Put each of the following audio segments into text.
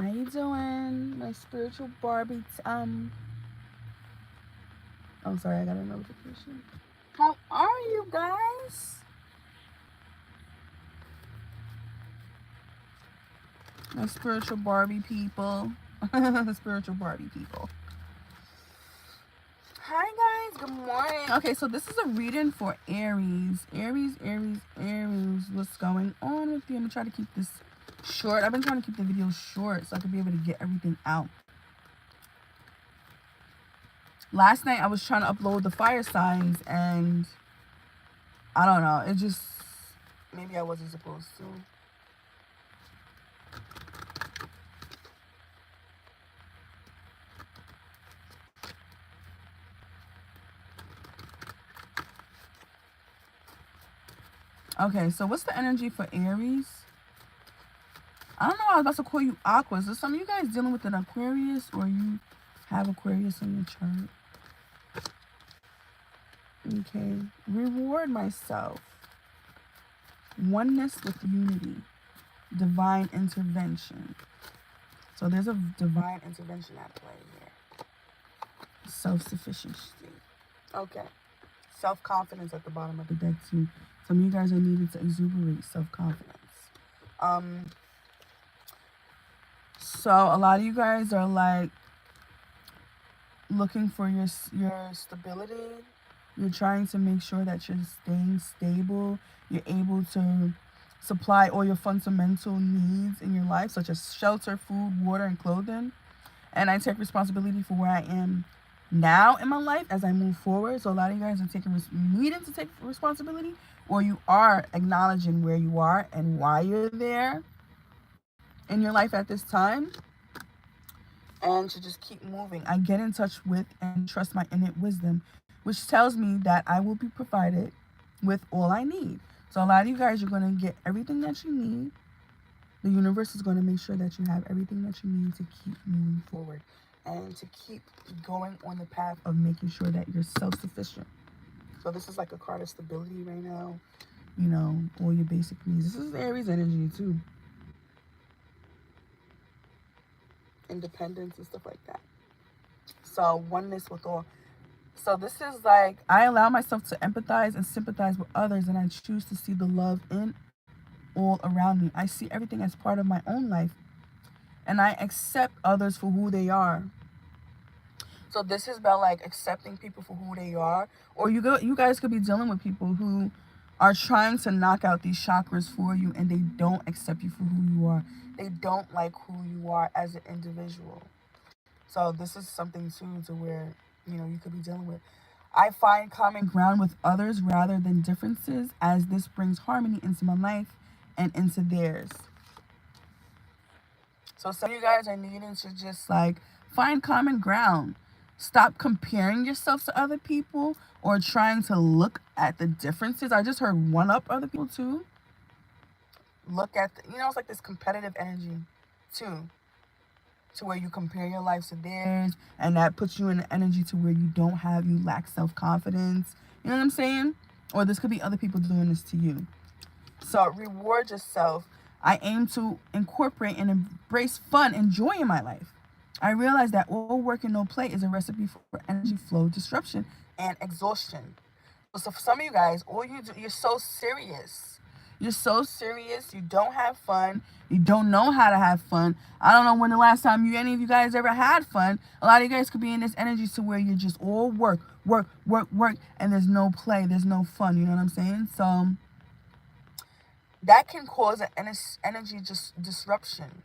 How you doing, my spiritual Barbie? I'm sorry, I got a notification. How are you guys? My spiritual Barbie people. Spiritual Barbie people. Hi guys, good morning. Okay, so this is a reading for Aries. Aries. What's going on with you? I'm gonna try to keep this short. I've been trying to keep the video short so I could be able to get everything out. Last night I was trying to upload the fire signs and I don't know, it just, maybe I wasn't supposed to. Okay, so what's the energy for Aries? I don't know why I was about to call you Aqua. Is some of you guys dealing with an Aquarius or you have Aquarius in your chart? Okay. Reward myself. Oneness with unity. Divine intervention. So there's a divine intervention at play here. Self-sufficiency. Okay. Self-confidence at the bottom of the deck too. Some of you guys are needing to exuberate self-confidence. So a lot of you guys are like looking for your stability. You're trying to make sure that you're staying stable. You're able to supply all your fundamental needs in your life, such as shelter, food, water, and clothing. And I take responsibility for where I am now in my life as I move forward. So a lot of you guys are needing to take responsibility, or you are acknowledging where you are and why you're there in your life at this time, and to just keep moving. I get in touch with and trust my innate wisdom, which tells me that I will be provided with all I need. So a lot of you guys are going to get everything that you need. The universe is going to make sure that you have everything that you need to keep moving forward and to keep going on the path of making sure that you're self-sufficient. So this is like a card of stability right now. You know, all your basic needs. This is Aries energy too. Independence and stuff like that. So oneness with all. So this is like, I allow myself to empathize and sympathize with others, and I choose to see the love in all around me. I see everything as part of my own life, and I accept others for who they are. So this is about like accepting people for who they are. Or you guys could be dealing with people who are trying to knock out these chakras for you, and they don't accept you for who you are. They don't like who you are as an individual. So this is something too to where, you know, you could be dealing with. I find common ground with others rather than differences, as this brings harmony into my life and into theirs. So some of you guys are needing to just like find common ground. Stop comparing yourself to other people or trying to look at the differences. I just heard one up other people too. Look at, you know, it's like this competitive energy too, to where you compare your life to theirs, and that puts you in an energy to where you lack self-confidence. You know what I'm saying? Or this could be other people doing this to you. So reward yourself. I aim to incorporate and embrace fun and joy in my life. I realize that all work and no play is a recipe for energy flow disruption and exhaustion. So for some of you guys, all you do, you're so serious. You're so serious. You don't have fun. You don't know how to have fun. I don't know when the last time any of you guys ever had fun. A lot of you guys could be in this energy to where you're just all work, and there's no play. There's no fun. You know what I'm saying? So that can cause an energy disruption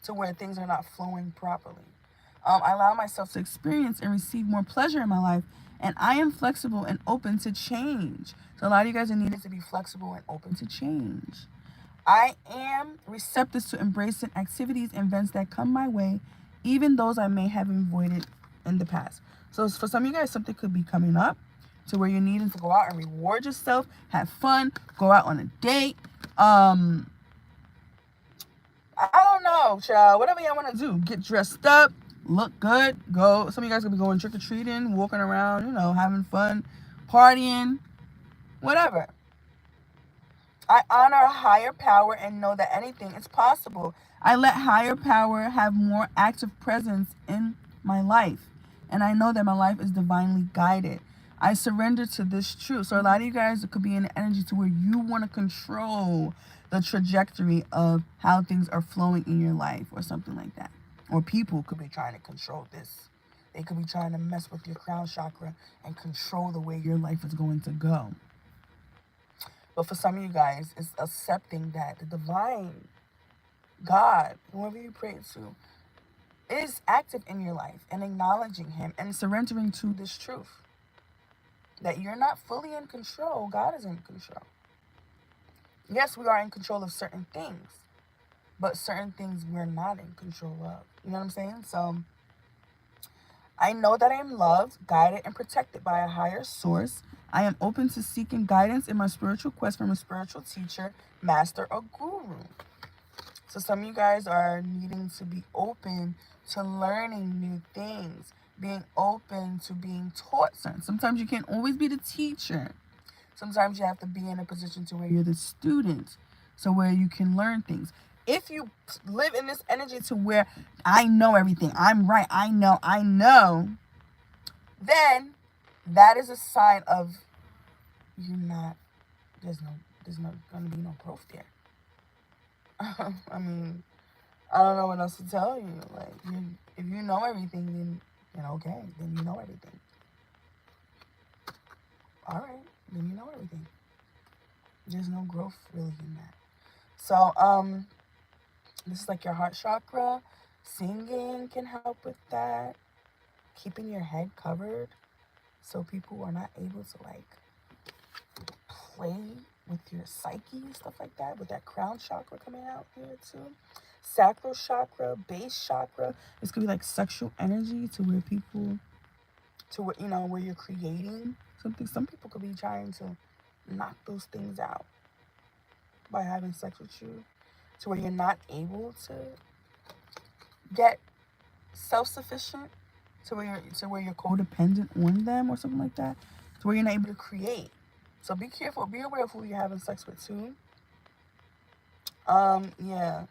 to where things are not flowing properly. I allow myself to experience and receive more pleasure in my life, and I am flexible and open to change. So a lot of you guys are needed to be flexible and open to change. I am receptive to embracing activities and events that come my way, even those I may have avoided in the past. So for some of you guys, something could be coming up to where you're needing to go out and reward yourself, have fun, go out on a date. I don't know, child. Whatever y'all want to do. Get dressed up, look good, go. Some of you guys could be going trick-or-treating, walking around, you know, having fun, partying, whatever. I honor a higher power and know that anything is possible. I let higher power have more active presence in my life. And I know that my life is divinely guided. I surrender to this truth. So a lot of you guys could be in the energy to where you want to control the trajectory of how things are flowing in your life or something like that. Or people could be trying to control this. They could be trying to mess with your crown chakra and control the way your life is going to go. But for some of you guys, it's accepting that the divine God, whoever you pray to, is active in your life and acknowledging him and surrendering to this truth. That you're not fully in control. God is in control. Yes, we are in control of certain things, but certain things we're not in control of. You know what I'm saying? So I know that I am loved, guided, and protected by a higher source. I am open to seeking guidance in my spiritual quest from a spiritual teacher, master, or guru. So some of you guys are needing to be open to learning new things, being open to being taught something. Sometimes you can't always be the teacher. Sometimes you have to be in a position to where you're the student, so where you can learn things. If you live in this energy to where I know everything, I'm right, I know, then that is a sign of you're not, there's not going to be no growth there. I mean, I don't know what else to tell you. Like, if you know everything, then okay, then you know everything. All right, then you know everything. There's no growth really in that. So, this is like your heart chakra. Singing can help with that. Keeping your head covered so people are not able to like play with your psyche, stuff like that. With that crown chakra coming out here too. Sacral chakra, base chakra. This could be like sexual energy to where people, to where, where you're creating something. Some people could be trying to knock those things out by having sex with you, to where you're not able to get self-sufficient, to where you're codependent on them or something like that, to where you're not able to create. So be careful, be aware of who you're having sex with too. Yeah.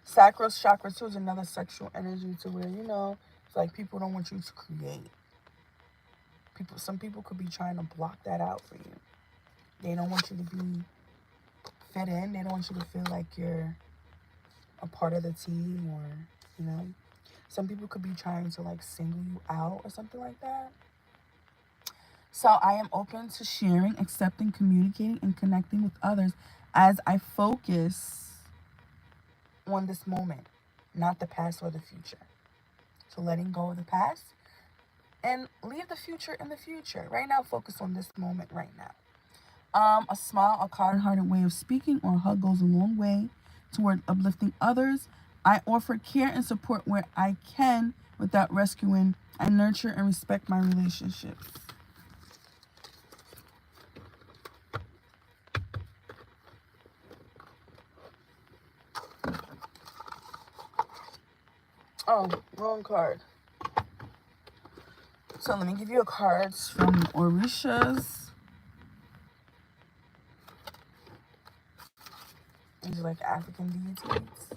Sacral chakra too is another sexual energy to where, it's like people don't want you to create. Some people could be trying to block that out for you. They don't want you to be fit in. They don't want you to feel like you're a part of the team, or, some people could be trying to like single you out or something like that. So I am open to sharing, accepting, communicating, and connecting with others as I focus on this moment, not the past or the future. So letting go of the past and leave the future in the future. Right now, focus on this moment right now. A smile, a kind-hearted way of speaking, or a hug goes a long way toward uplifting others. I offer care and support where I can without rescuing. I nurture and respect my relationships. Oh, wrong card. So let me give you a cards from Orishas. These are like African deities.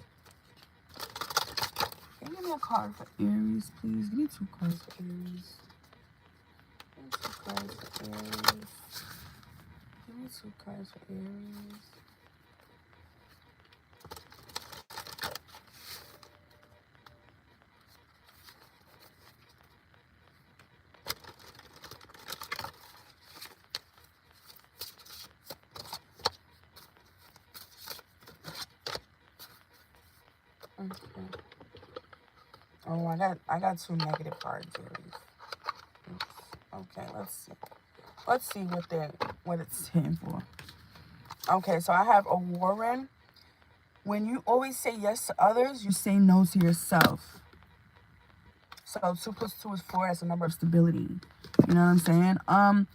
Can you give me a card for Aries, please? Give me 2 cards for Aries. Give me 2 cards for Aries. Give me 2 cards for Aries. Okay. Oh, I got 2 negative cards, Aries. Oops. Okay, let's see. Let's see what it's saying for. Okay, so I have a Warren. When you always say yes to others, you say no to yourself. So 2 plus 2 is 4. That's a number of stability. You know what I'm saying?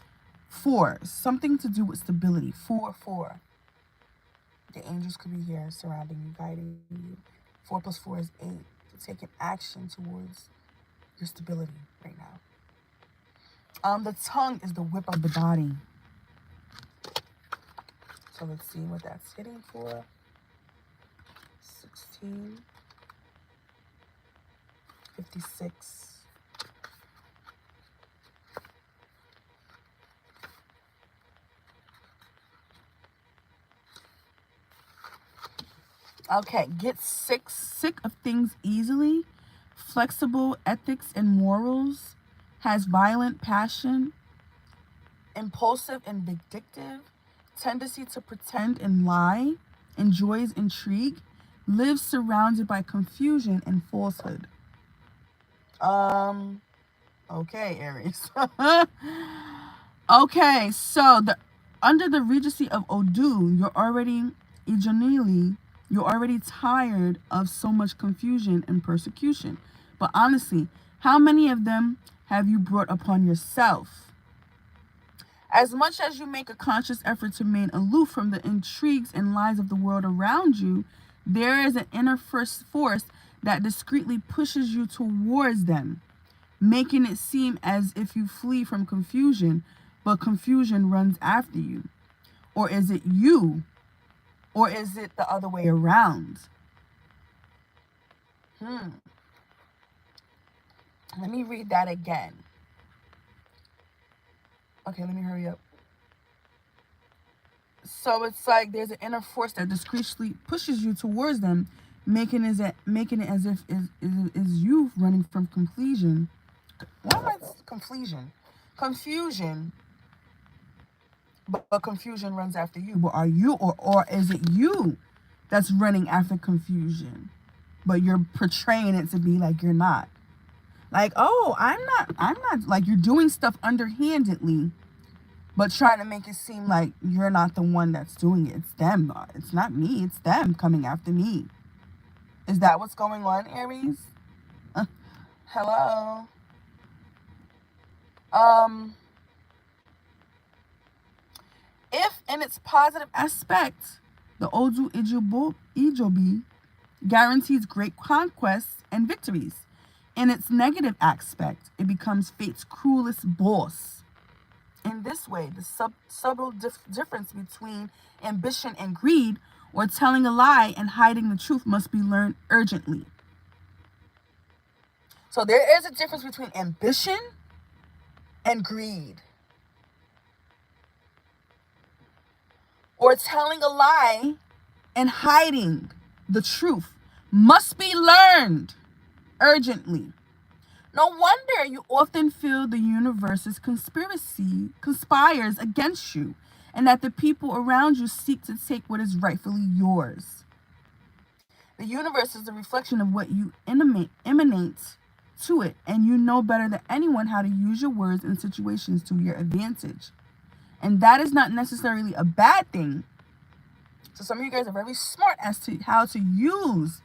4. Something to do with stability. 4. The angels could be here surrounding you, guiding you. 4 plus 4 is 8. So taking action towards your stability right now. The tongue is the whip of the body. So let's see what that's hitting for. 16, 56. Okay, get sick of things easily, flexible ethics and morals, has violent passion, impulsive and vindictive, tendency to pretend and lie, enjoys intrigue, lives surrounded by confusion and falsehood. Okay, Aries. Okay, so under the regency of Odu, you're already tired of so much confusion and persecution. But honestly, how many of them have you brought upon yourself? As much as you make a conscious effort to remain aloof from the intrigues and lies of the world around you, there is an inner force that discreetly pushes you towards them, making it seem as if you flee from confusion, but confusion runs after you. Or is it you? Or is it the other way around? Let me read that again. Okay, let me hurry up. So it's like there's an inner force that discreetly pushes you towards them, making it as if is you running from confusion. What am I? Confusion. But confusion runs after you. But are you, or is it you that's running after confusion, but you're portraying it to be like you're not? Like, oh, I'm not, like you're doing stuff underhandedly, but trying to make it seem like you're not the one that's doing it. It's them. It's not me. It's them coming after me. Is that what's going on, Aries? Hello? If in its positive aspect, the Odu Ijobi guarantees great conquests and victories. In its negative aspect, it becomes fate's cruelest boss. In this way, the subtle difference between ambition and greed, or telling a lie and hiding the truth, must be learned urgently. So there is a difference between ambition and greed. Or telling a lie and hiding the truth must be learned urgently. No wonder you often feel the universe's conspires against you, and that the people around you seek to take what is rightfully yours. The universe is a reflection of what you emanate to it, and you know better than anyone how to use your words and situations to your advantage. And that is not necessarily a bad thing. So some of you guys are very smart as to how to use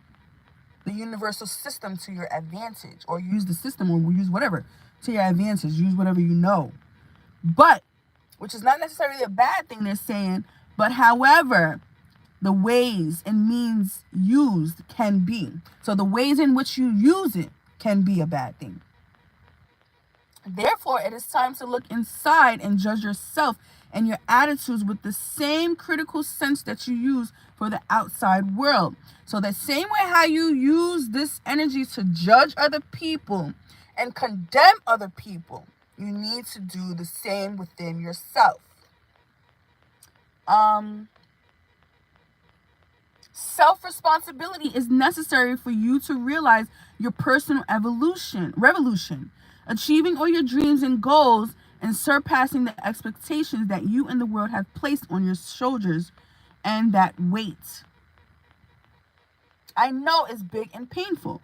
the universal system to your advantage, or use the system, or use whatever to your advantage. Use whatever you know. But, which is not necessarily a bad thing, they're saying, but however, the ways and means used can be. So the ways in which you use it can be a bad thing. Therefore, it is time to look inside and judge yourself and your attitudes with the same critical sense that you use for the outside world. So the same way how you use this energy to judge other people and condemn other people, you need to do the same within yourself. Self-responsibility is necessary for you to realize your personal revolution, achieving all your dreams and goals, and surpassing the expectations that you and the world have placed on your shoulders, and that weight. I know it's big and painful.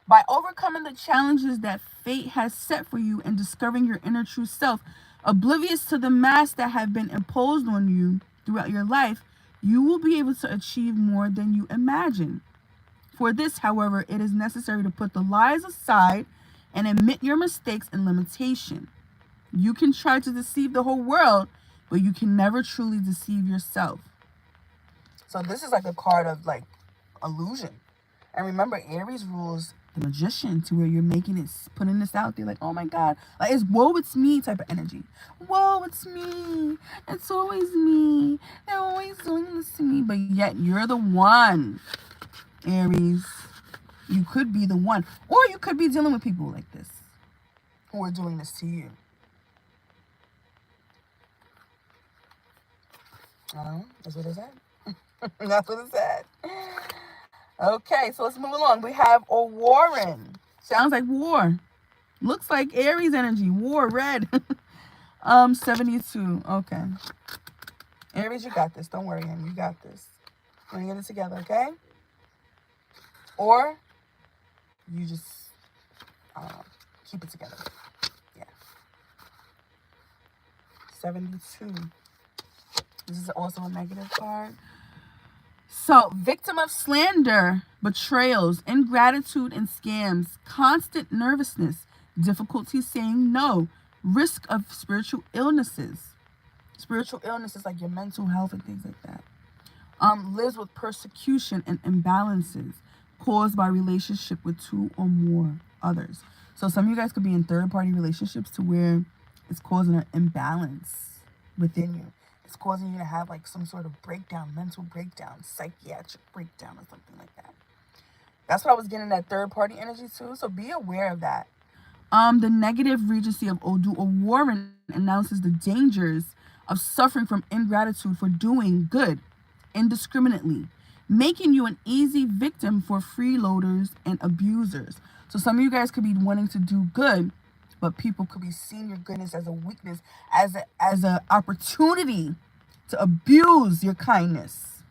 By overcoming the challenges that fate has set for you and discovering your inner true self, oblivious to the masks that have been imposed on you throughout your life, you will be able to achieve more than you imagine. For this, however, it is necessary to put the lies aside and admit your mistakes and limitation. You can try to deceive the whole world, but you can never truly deceive yourself. So this is like a card of like illusion. And remember, Aries rules the Magician, to where you're making it, putting this out there like, oh my God, like it's woe it's me type of energy. Woe it's me. It's always me. They're always doing this to me. But yet you're the one, Aries. You could be the one. Or you could be dealing with people like this who are doing this to you. That's what it said. That's what it said. Okay, so let's move along. We have a Warren. Sounds like war. Looks like Aries energy. War, red. 72. Okay. Aries, you got this. Don't worry, honey. You got this. We're gonna get it together, okay? Or you just keep it together. Yeah. 72. This is also a negative card. So, victim of slander, betrayals, ingratitude, and scams, constant nervousness, difficulty saying no, risk of spiritual illnesses. Spiritual illnesses like your mental health and things like that. Lives with persecution and imbalances caused by relationship with two or more others. So some of you guys could be in third-party relationships to where it's causing an imbalance within you. It's causing you to have like some sort of breakdown, mental breakdown, psychiatric breakdown or something like that. That's what I was getting, that third-party energy too. So be aware of that. The negative regency of Odu or Warren announces the dangers of suffering from ingratitude for doing good indiscriminately, making you an easy victim for freeloaders and abusers. So some of you guys could be wanting to do good, but people could be seeing your goodness as a weakness, as a opportunity to abuse your kindness.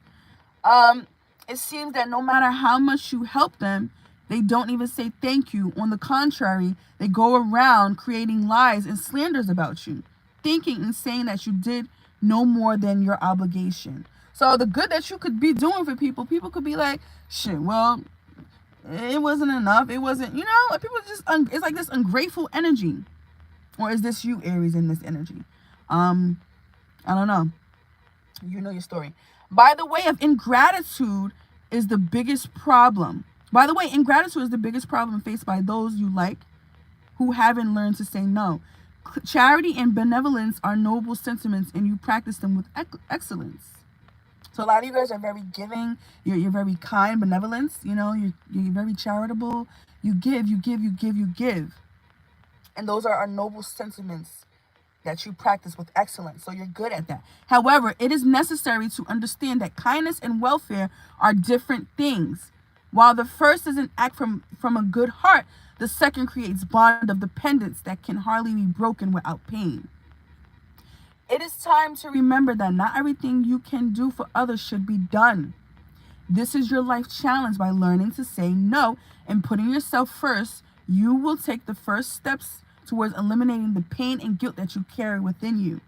It seems that no matter how much you help them, they don't even say thank you. On the contrary, they go around creating lies and slanders about you, thinking and saying that you did no more than your obligation. So the good that you could be doing for people, people could be like, shit, well, it wasn't enough. It wasn't, like people just, it's like this ungrateful energy. Or is this you, Aries, in this energy? I don't know. You know your story. By the way, of ingratitude is the biggest problem. By the way, ingratitude is the biggest problem faced by those you like who haven't learned to say no. Charity and benevolence are noble sentiments, and you practice them with excellence. So a lot of you guys are very giving. You're very kind, benevolence. You're very charitable. You give. And those are our noble sentiments that you practice with excellence. So you're good at that. However, it is necessary to understand that kindness and welfare are different things. While the first is an act from a good heart, the second creates bond of dependence that can hardly be broken without pain. It is time to remember that not everything you can do for others should be done. This is your life challenge. By learning to say no and putting yourself first, you will take the first steps towards eliminating the pain and guilt that you carry within you.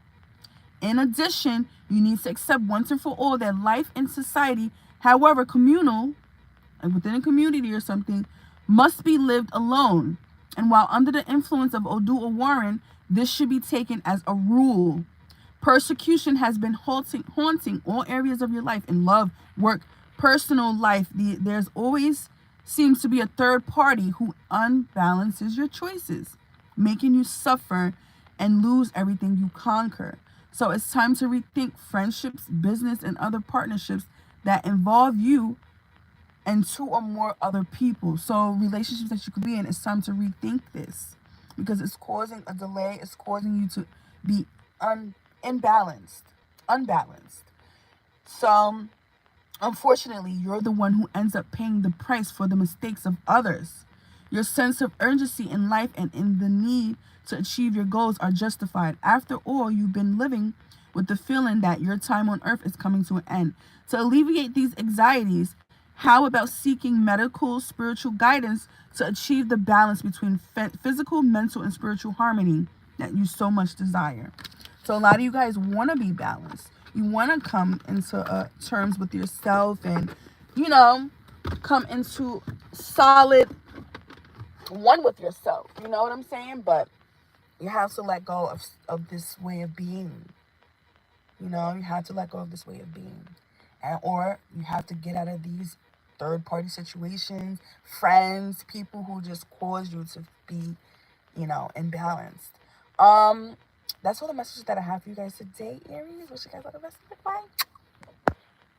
In addition, you need to accept once and for all that life in society, however communal, like within a community or something, must be lived alone. And while under the influence of Odu or Warren, this should be taken as a rule. Persecution has been haunting all areas of your life, in love, work, personal life. There's always seems to be a third party who unbalances your choices, making you suffer and lose everything you conquer. So it's time to rethink friendships, business, and other partnerships that involve you and two or more other people. So relationships that you could be in, it's time to rethink this, because it's causing a delay. It's causing you to be unbalanced. So unfortunately, you're the one who ends up paying the price for the mistakes of others. Your sense of urgency in life and in the need to achieve your goals are justified. After all, you've been living with the feeling that your time on earth is coming to an end. To alleviate these anxieties, how about seeking medical, spiritual guidance to achieve the balance between physical, mental, and spiritual harmony that you so much desire? So a lot of you guys want to be balanced. You want to come into terms with yourself and, come into solid one with yourself. You know what I'm saying? But you have to let go of this way of being. You have to let go of this way of being. Or you have to get out of these third party situations, friends, people who just cause you to be, imbalanced. Um, that's all the messages that I have for you guys today, Aries. Wish you guys all the best of the way.